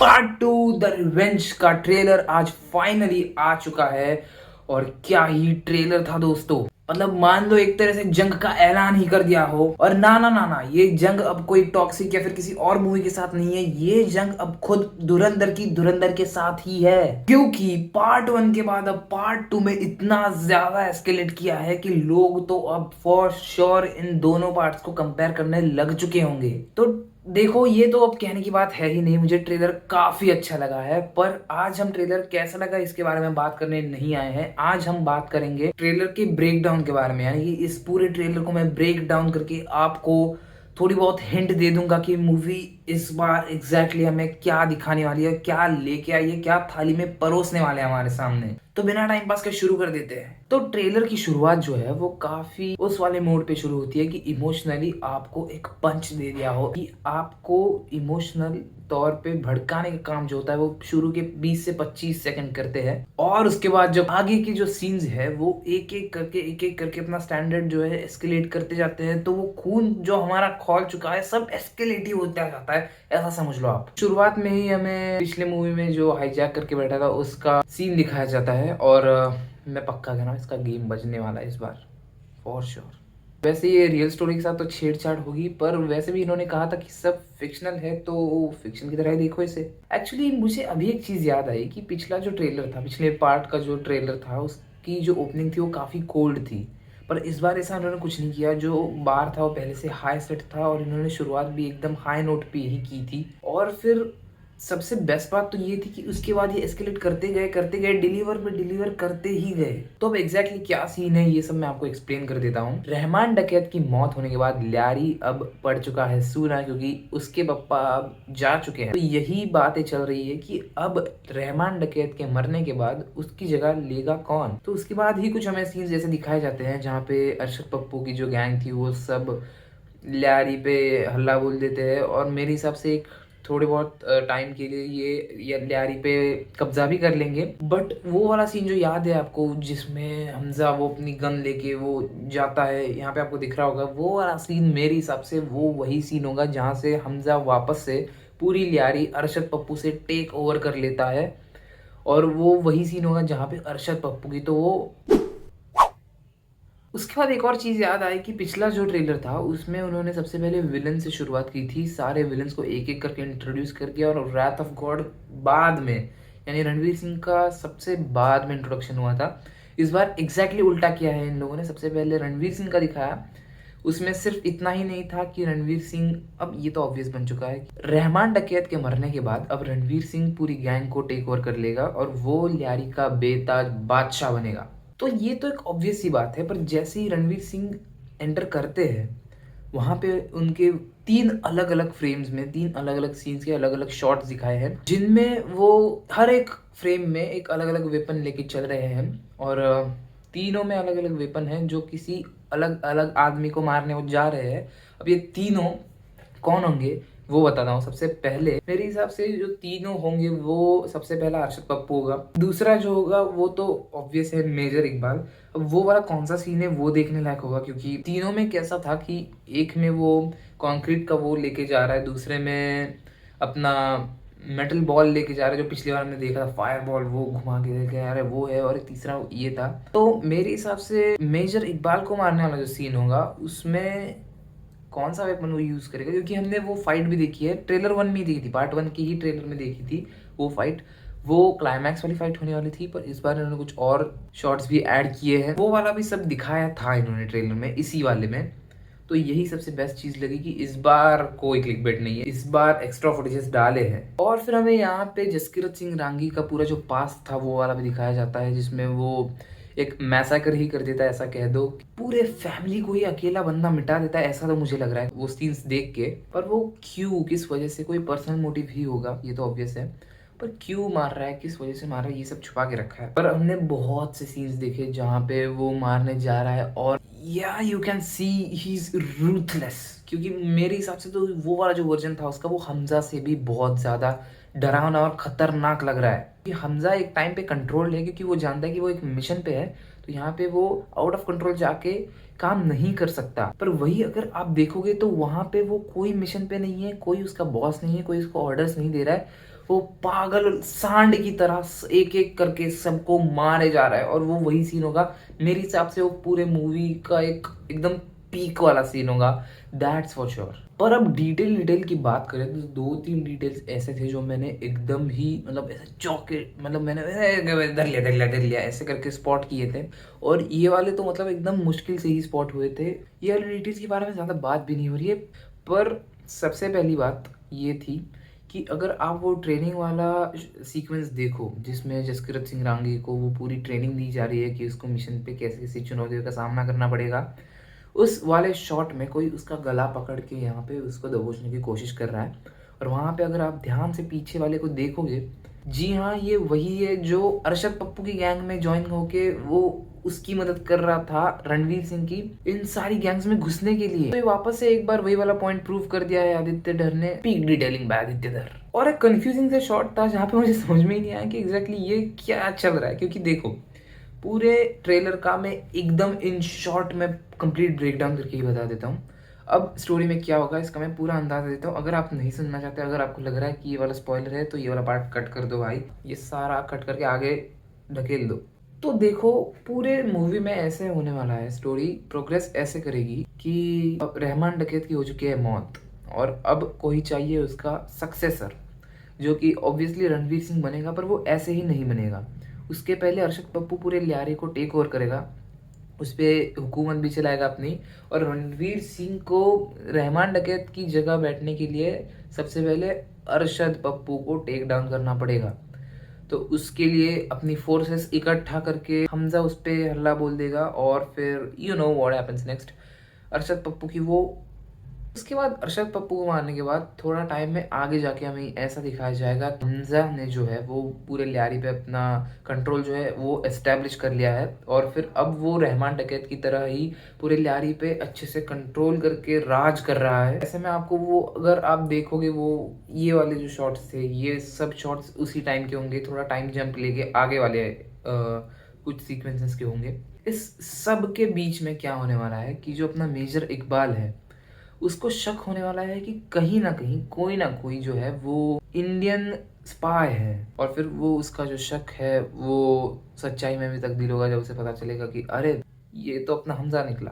Part 2 the revenge का trailer आज finally आ चुका है। और क्या ही ट्रेलर था दोस्तों। मतलब मान लो एक तरह से जंग का ऐलान ही कर दिया हो। और ना ना ना ना, ये जंग अब कोई टॉक्सिक या फिर किसी और मूवी के साथ नहीं है। ये जंग अब खुद धुरंधर के साथ ही है, क्योंकि पार्ट 1 के बाद अब पार्ट 2 में इतना ज्यादा एस्केलेट किया है कि लोग तो अब फॉर श्योर इन दोनों पार्ट्स को कंपेयर करने लग चुके होंगे। तो देखो, ये तो अब कहने की बात है ही नहीं। मुझे ट्रेलर काफी अच्छा लगा है, पर आज हम ट्रेलर कैसा लगा इसके बारे में बात करने नहीं आए हैं। आज हम बात करेंगे ट्रेलर के ब्रेक डाउन के बारे में, यानी कि इस पूरे ट्रेलर को मैं ब्रेक डाउन करके आपको थोड़ी बहुत हिंट दे दूंगा कि मूवी इस बार एग्जैक्टली हमें क्या दिखाने वाली है, क्या लेके आई है, क्या थाली में परोसने वाले हैं हमारे सामने। तो बिना टाइम पास के शुरू कर देते हैं। तो ट्रेलर की शुरुआत जो है वो काफी उस वाले मोड पे शुरू होती है कि इमोशनली आपको एक पंच दे दिया हो, कि आपको इमोशनल तौर पे भड़काने का काम जो होता है वो शुरू के 20 से 25 सेकंड करते हैं। और उसके बाद जब आगे की जो सीन्स है वो एक एक करके अपना स्टैंडर्ड जो है एस्केलेट करते जाते हैं, तो वो खून जो हमारा खौल चुका है सब एस्केलेट ही होता जाता है, ऐसा समझ लो आप। शुरुआत में ही हमें पिछले मूवी में जो हाईजैक करके बैठा था उसका सीन दिखाया जाता है। और मैं पक्का कह रहा हूँ इसका गेम बजने वाला है इस बार, फॉर श्योर। वैसे ये रियल स्टोरी के साथ तो छेड़छाड़ होगी, पर वैसे भी इन्होंने कहा था कि सब फिक्शनल है, तो फिक्शन की तरह ही देखो इसे। एक्चुअली मुझे अभी एक चीज याद आई कि पिछला जो ट्रेलर था, पिछले पार्ट का जो ट्रेलर था, उसकी जो ओपनिंग थी वो काफी कोल्ड थी। पर इस बार ऐसा उन्होंने कुछ नहीं किया। जो बार था वो पहले से हाई सेट था और इन्होंने शुरुआत भी एकदम हाई नोट पे ही की थी। और फिर सबसे बेस्ट बात तो ये थी कि उसके बाद ये एस्केलेट करते गए डिलीवर पे डिलीवर करते ही गए। तो अब एग्जैक्टली क्या सीन है ये सब मैं आपको एक्सप्लेन कर देता हूँ। रहमान डकैत की मौत होने के बाद ल्यारी अब पड़ चुका है सूना, क्योंकि उसके पप्पा अब जा चुके हैं। तो यही बातें चल रही है कि अब रहमान डकैत के मरने के बाद उसकी जगह लेगा कौन। तो उसके बाद ही कुछ हमें सीन जैसे दिखाए जाते हैं जहाँ पे अरशद पप्पू की जो गैंग थी वो सब ल्यारी पे हल्ला बोल देते हैं। और मेरे हिसाब से एक थोड़े बहुत टाइम के लिए ये ल्यारी पे कब्जा भी कर लेंगे। बट वो वाला सीन जो याद है आपको, जिसमें हमजा वो अपनी गन लेके वो जाता है, यहाँ पे आपको दिख रहा होगा, वो वाला सीन मेरे हिसाब से वो वही सीन होगा जहाँ से हमजा वापस से पूरी ल्यारी अरशद पप्पू से टेक ओवर कर लेता है। और वो वही सीन होगा जहाँ पे अरशद पप्पू की तो वो। उसके बाद एक और चीज याद आई कि पिछला जो ट्रेलर था उसमें उन्होंने सबसे पहले विलन से शुरुआत की थी, सारे विलन्स को एक एक करके इंट्रोड्यूस कर दिया। और रैथ ऑफ गॉड बाद में, यानी रणवीर सिंह का सबसे बाद में इंट्रोडक्शन हुआ था। इस बार एग्जैक्टली उल्टा किया है इन लोगों ने। सबसे पहले रणवीर सिंह का दिखाया, उसमें सिर्फ इतना ही नहीं था कि रणवीर सिंह, अब ये तो ऑब्वियस बन चुका है, रहमान डकैत के मरने के बाद अब रणवीर सिंह पूरी गैंग को टेक ओवर कर लेगा और वो ल्यारी का बेताज बादशाह बनेगा। तो ये तो एक ऑब्वियस सी बात है। पर जैसे ही रणवीर सिंह एंटर करते हैं वहां पे उनके तीन अलग अलग फ्रेम्स में तीन अलग अलग सीन्स के अलग अलग शॉट्स दिखाए हैं, जिनमें वो हर एक फ्रेम में एक अलग अलग वेपन लेके चल रहे हैं। और तीनों में अलग अलग वेपन हैं जो किसी अलग अलग आदमी को मारने वो जा रहे हैं। अब ये तीनों कौन होंगे वो बताता हूँ। सबसे पहले मेरे हिसाब से जो तीनों होंगे वो, सबसे पहला अरशद पप्पू होगा, दूसरा जो होगा वो तो ऑब्वियस है मेजर इकबाल। अब वो वाला कौन सा सीन है वो देखने लायक होगा, क्योंकि तीनों में कैसा था कि एक में वो कंक्रीट का वो लेके जा रहा है, दूसरे में अपना मेटल बॉल लेके जा रहा है जो पिछली बार हमने देखा था, फायर बॉल वो घुमा के लेके आ रहा है वो है, और एक तीसरा ये था। तो मेरे हिसाब से मेजर इकबाल को मारने वाला जो सीन होगा उसमें कौन सा वेपन वो यूज करेगा, क्योंकि हमने वो फाइट भी देखी है, ट्रेलर 1 में ही देखी थी, पार्ट 1 की ही ट्रेलर में देखी थी वो फाइट। वो क्लाइमैक्स वाली फाइट होने वाली थी, पर इस बार इन्होंने कुछ और शॉट्स भी ऐड किए हैं। वो वाला भी सब दिखाया था इन्होंने ट्रेलर में, इसी वाले में। तो यही सबसे बेस्ट चीज लगी कि इस बार कोई क्लिकबेट नहीं है, इस बार एक्स्ट्रा फुटेजेस डाले हैं। और फिर हमें यहाँ पे जसकीरत सिंह रांगी का पूरा जो पास था वो वाला भी दिखाया जाता है, जिसमें वो एक मैसाकर ही कर देता है, ऐसा कह दो। पूरे फैमिली को ही अकेला बंदा मिटा देता है, ऐसा तो मुझे लग रहा है वो सीन्स देख के। पर वो क्यों, किस वजह से, कोई पर्सनल मोटिव ही होगा, ये तो ऑब्वियस है। पर क्यों मार रहा है, किस वजह से मार रहा है, ये सब छुपा के रखा है। पर हमने बहुत से सीन्स देखे जहाँ पे वो मारने जा रहा है और या you can see he is ruthless. क्योंकि मेरे हिसाब से तो वो वाला जो वर्जन था उसका, वो हमजा से भी बहुत ज़्यादा डरावना और खतरनाक लग रहा है कि हमजा एक टाइम पे कंट्रोल है, क्योंकि वो जानता है कि वो एक मिशन पे है, तो यहाँ पे वो आउट ऑफ कंट्रोल जाके काम नहीं कर सकता। पर वही अगर आप देखोगे तो वहां पे वो कोई मिशन पे नहीं है, कोई उसका बॉस नहीं है, कोई उसको ऑर्डर्स नहीं दे रहा है, वो पागल सांड की तरह एक एक करके सबको मारे जा रहा है। और वो वही सीन होगा मेरे हिसाब से, वो पूरे मूवी का एक एकदम पीक वाला सीन होगा, दैट्स फॉर श्योर। पर अब डिटेल की बात करें तो दो तीन डिटेल्स ऐसे थे जो मैंने एकदम ही मतलब ऐसे चौके, मतलब मैंने धर लिया ऐसे करके स्पॉट किए थे। और ये वाले तो मतलब एकदम मुश्किल से ही स्पॉट हुए थे। ये वाले डिटेल्स के बारे में ज़्यादा बात भी नहीं हो रही है, पर सबसे पहली बात ये थी कि अगर आप वो ट्रेनिंग वाला सीक्वेंस देखो जिसमें जसकीरत सिंह रांगी को वो पूरी ट्रेनिंग दी जा रही है कि उसको मिशन पे कैसे कैसी चुनौतियों का सामना करना पड़ेगा, उस वाले शॉट में कोई उसका गला पकड़ के यहाँ पे उसको दबोचने की कोशिश कर रहा है। और वहाँ पे अगर आप ध्यान से पीछे वाले को देखोगे, जी हाँ, ये वही है जो अरशद पप्पू की गैंग में ज्वाइन होके वो उसकी मदद कर रहा था रणवीर सिंह की इन सारी गैंग्स में घुसने के लिए। तो ये वापस से एक बार वही वाला पॉइंट प्रूव कर दिया है आदित्य धर ने, पीक डिटेलिंग बाय आदित्य धर। और एक कंफ्यूजिंग सा शॉट था जहाँ पे मुझे समझ में ही नहीं आया कि एग्जैक्टली ये क्या चल रहा है, क्योंकि देखो पूरे ट्रेलर का मैं एकदम इन शॉर्ट में कंप्लीट ब्रेकडाउन करके ही बता देता हूँ। अब स्टोरी में क्या होगा इसका मैं पूरा अंदाजा देता हूँ। अगर आप नहीं सुनना चाहते, अगर आपको लग रहा है कि ये वाला स्पॉइलर है, तो ये वाला पार्ट कट कर दो भाई, ये सारा कट करके आगे ढकेल दो। तो देखो पूरे मूवी में ऐसे होने वाला है, स्टोरी प्रोग्रेस ऐसे करेगी कि अब रहमान डकैत की हो चुकी है मौत, और अब कोई चाहिए उसका सक्सेसर, जो कि ऑब्वियसली रणवीर सिंह बनेगा, पर वो ऐसे ही नहीं बनेगा। उसके पहले अरशद पप्पू पूरे लियारे को टेक ओवर करेगा, उस पर हुकूमत भी चलाएगा अपनी, और रणवीर सिंह को रहमान डकैत की जगह बैठने के लिए सबसे पहले अरशद पप्पू को टेक डाउन करना पड़ेगा। तो उसके लिए अपनी फोर्सेस इकट्ठा करके हमजा उस पर हल्ला बोल देगा, और फिर you know what happens next, Arshad Pappu की वो, उसके बाद अरशद पप्पू को मारने के बाद थोड़ा टाइम में आगे जाके हमें ऐसा दिखाया जाएगा कि हमजा ने जो है वो पूरे लियारी पे अपना कंट्रोल जो है वो एस्टेब्लिश कर लिया है, और फिर अब वो रहमान डकैत की तरह ही पूरे लियारी पे अच्छे से कंट्रोल करके राज कर रहा है। ऐसे में आपको वो, अगर आप देखोगे वो ये वाले जो शॉट्स थे, ये सब शॉट्स उसी टाइम के होंगे, थोड़ा टाइम जंप लेके आगे वाले कुछ सीक्वेंसेस के होंगे। इस सब के बीच में क्या होने वाला है कि जो अपना मेजर इकबाल है उसको शक होने वाला है कि कहीं ना कोई जो है वो इंडियन स्पाई है, और फिर वो उसका जो शक है वो सच्चाई में भी तब्दील होगा जब उसे पता चलेगा कि अरे ये तो अपना हमजा निकला।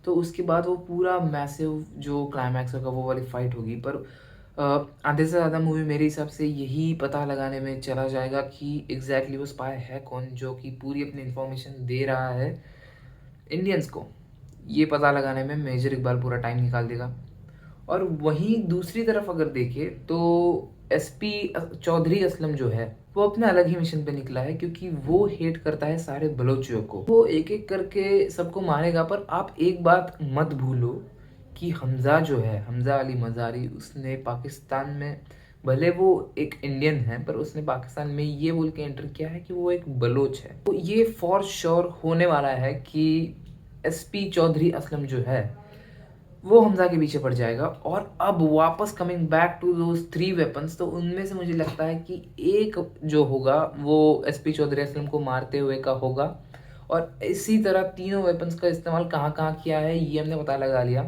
तो उसके बाद वो पूरा मैसिव जो क्लाइमैक्स होगा वो वाली फाइट होगी। पर आधे से ज़्यादा मूवी मेरे हिसाब से यही पता लगाने में चला जाएगा कि एग्जैक्टली वो स्पाई है कौन जो कि पूरी अपनी इंफॉर्मेशन दे रहा है इंडियंस को। ये पता लगाने में मेजर इकबाल पूरा टाइम निकाल देगा। और वहीं दूसरी तरफ अगर देखें तो एसपी चौधरी असलम जो है वो अपने अलग ही मिशन पे निकला है, क्योंकि वो हेट करता है सारे बलोचियों को। वो एक एक करके सबको मारेगा, पर आप एक बात मत भूलो कि हमजा जो है, हमजा अली मज़ारी, उसने पाकिस्तान में, भले वो एक इंडियन है, पर उसने पाकिस्तान में ये बोल के एंटर किया है कि वो एक बलोच है। तो ये फॉर श्योर होने वाला है कि एसपी चौधरी असलम जो है वो हमजा के पीछे पड़ जाएगा। और अब वापस coming back to those 3 weapons, तो उनमें से मुझे लगता है कि एक जो होगा वो एसपी चौधरी असलम को मारते हुए का होगा। और इसी तरह तीनों वेपन्स का इस्तेमाल कहाँ कहाँ किया है ये हमने पता लगा लिया।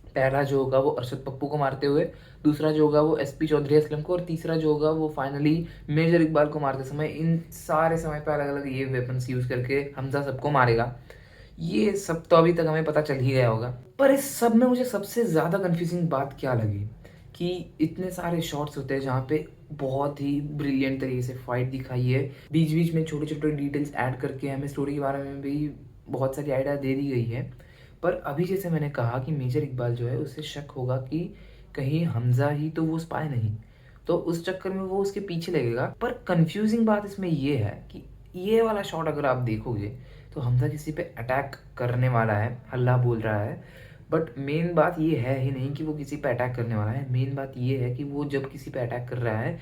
पहला जो होगा वो अरशद पप्पू को मारते हुए, दूसरा जो होगा वो एसपी चौधरी असलम को, और तीसरा जो होगा वो फाइनली मेजर इकबाल को मारते समय। इन सारे समय पे अलग अलग ये वेपन्स यूज करके हमजा सबको मारेगा। ये सब तो अभी तक हमें पता चल ही गया होगा। पर इस सब में मुझे सबसे ज़्यादा कंफ्यूजिंग बात क्या लगी कि इतने सारे शॉट्स होते हैं जहाँ पे बहुत ही ब्रिलियंट तरीके से फाइट दिखाई है, बीच बीच में छोटे छोटे डिटेल्स ऐड करके हमें स्टोरी के बारे में भी बहुत सारी आइडिया दे दी गई है। पर अभी जैसे मैंने कहा कि मेजर इकबाल जो है उससे शक होगा कि कहीं हमजा ही तो वो स्पाई नहीं, तो उस चक्कर में वो उसके पीछे लगेगा। पर कंफ्यूजिंग बात इसमें ये है कि ये वाला शॉट अगर आप देखोगे तो हमजा किसी पे अटैक करने वाला है, हल्ला बोल रहा है, बट मेन बात ये है ही नहीं कि वो किसी पे अटैक करने वाला है। मेन बात ये है कि वो जब किसी पे अटैक कर रहा है,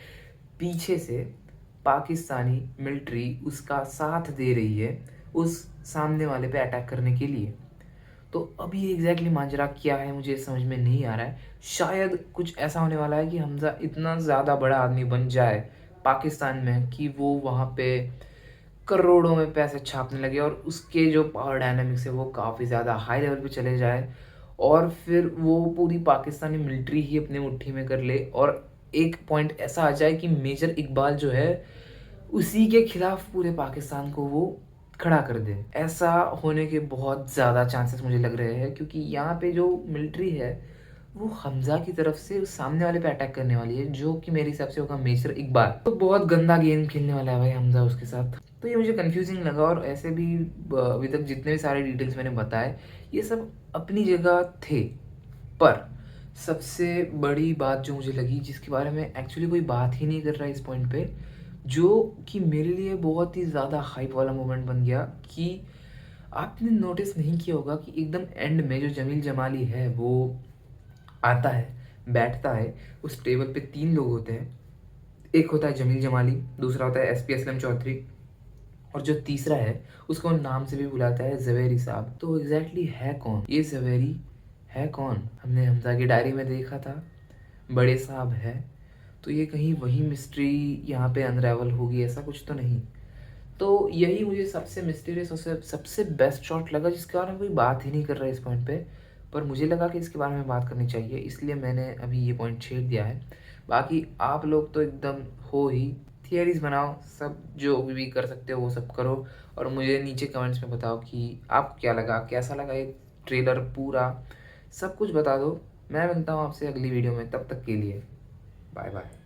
पीछे से पाकिस्तानी मिलिट्री उसका साथ दे रही है उस सामने वाले पे अटैक करने के लिए। तो अभी एग्जैक्टली माजरा क्या है मुझे समझ में नहीं आ रहा है। शायद कुछ ऐसा होने वाला है कि हमजा इतना ज़्यादा बड़ा आदमी बन जाए पाकिस्तान में कि वो वहाँ पे करोड़ों में पैसे छापने लगे और उसके जो पावर डायनामिक्स है वो काफ़ी ज़्यादा हाई लेवल पे चले जाए और फिर वो पूरी पाकिस्तानी मिलिट्री ही अपनी मुट्ठी में कर ले और एक पॉइंट ऐसा आ जाए कि मेजर इकबाल जो है उसी के खिलाफ पूरे पाकिस्तान को वो खड़ा कर दे। ऐसा होने के बहुत ज़्यादा चांसेस मुझे लग रहे हैं क्योंकि यहाँ पे जो मिलिट्री है वो हमजा की तरफ से सामने वाले पे अटैक करने वाली है, जो कि मेरे हिसाब से होगा मेजर इकबाल। तो बहुत गंदा गेम खेलने वाला है भाई हमजा उसके साथ। तो ये मुझे कंफ्यूजिंग लगा और ऐसे भी अभी तक जितने भी सारे डिटेल्स मैंने बताए ये सब अपनी जगह थे, पर सबसे बड़ी बात जो मुझे लगी जिसके बारे में एक्चुअली कोई बात ही नहीं कर रहा है इस पॉइंट पे, जो कि मेरे लिए बहुत ही ज़्यादा हाइप वाला मोमेंट बन गया कि आपने नोटिस नहीं किया होगा कि एकदम एंड में जो जमील जमाली है वो आता है, बैठता है उस टेबल पे। 3 लोग होते हैं, एक होता है जमील जमाली, दूसरा होता है एसपी असलम चौधरी और जो तीसरा है उसको नाम से भी बुलाता है जवेरी साहब। तो एग्जैक्टली है कौन ये जवेरी, है कौन? हमने हमजा की डायरी में देखा था बड़े साहब है, तो ये कहीं वही मिस्ट्री यहाँ पे अनरेवल होगी, ऐसा कुछ तो नहीं। तो यही मुझे सबसे मिस्टीरियस और सबसे बेस्ट शॉट लगा जिसके बारे में कोई बात ही नहीं कर रहा है इस पॉइंट पे, पर मुझे लगा कि इसके बारे में बात करनी चाहिए, इसलिए मैंने अभी ये पॉइंट छेड़ दिया है। बाकी आप लोग तो एकदम हो ही, थियरीज बनाओ, सब जो भी कर सकते हो वो सब करो और मुझे नीचे कमेंट्स में बताओ कि आपको क्या लगा, कैसा लगा ये ट्रेलर पूरा, सब कुछ बता दो। मैं मिलता हूँ आपसे अगली वीडियो में, तब तक के लिए बाय बाय।